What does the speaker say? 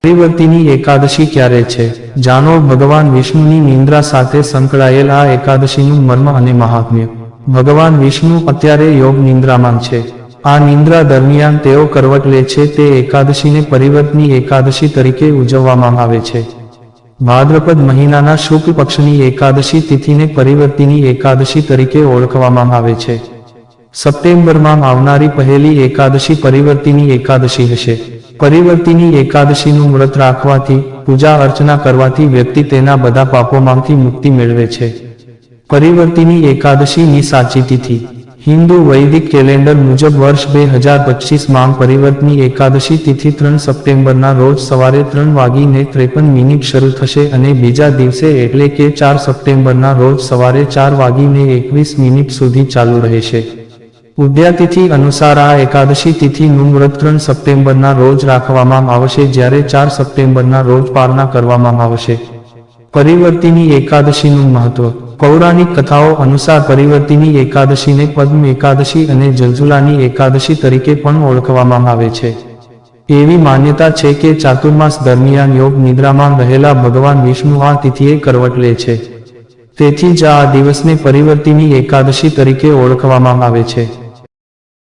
પરિવર્તિની એકાદશી ક્યારે છે? જાણો ભગવાન વિષ્ણુની નિંદ્રા સાથે સંકળાયેલ આ એકાદશીનું મર્મ અને મહાત્મ્ય. ભગવાન વિષ્ણુ અત્યારે યોગ નિંદ્રામાં છે. આ નિંદ્રા દરમિયાન તેઓ કરવટ લે છે. તે એકાદશીને પરિવર્તની એકાદશી તરીકે ઉજવવામાં આવે છે. ભાદ્રપદ મહિનાના શુક્લ પક્ષની એકાદશી તિથિને પરિવર્તિની એકાદશી તરીકે ઓળખવામાં આવે છે. સપ્ટેમ્બરમાં આવનારી પહેલી એકાદશી પરિવર્તિની એકાદશી હશે. પરિવર્તિની એકાદશીનું વ્રત રાખવાથી, પૂજા અર્ચના કરવાથી વ્યક્તિ તેના બધા પાપોમાંથી મુક્તિ મેળવે છે. પરિવર્તિની એકાદશીની સાચી તિથિ. હિન્દુ વૈદિક કેલેન્ડર મુજબ વર્ષ 2025માં પરિવર્તની એકાદશી તિથિ 3 સપ્ટેમ્બરના રોજ સવારે 3:53 શરૂ થશે અને બીજા દિવસે એટલે કે 4 સપ્ટેમ્બરના રોજ સવારે 4:21 સુધી ચાલુ રહેશે. ઉદ્યાતિથિ અનુસાર આ એકાદશી તિથિનું વ્રત 3 સપ્ટેમ્બરના રોજ રાખવામાં આવશે જ્યારે 4 સપ્ટેમ્બરના રોજ પારણા કરવામાં આવશે. પરિવર્તિની એકાદશીનું મહત્વ. પૌરાણિક કથાઓ અનુસાર પરિવર્તિની એકાદશીને પદ્મ એકાદશી અને જલજુલાની એકાદશી તરીકે પણ ઓળખવામાં આવે છે. એવી માન્યતા છે કે ચાતુર્માસ દરમિયાન યોગ નિદ્રામાં રહેલા ભગવાન વિષ્ણુ આ તિથિએ કરવટ લે છે. તેથી જ આ દિવસને પરિવર્તિની એકાદશી તરીકે ઓળખવામાં આવે છે.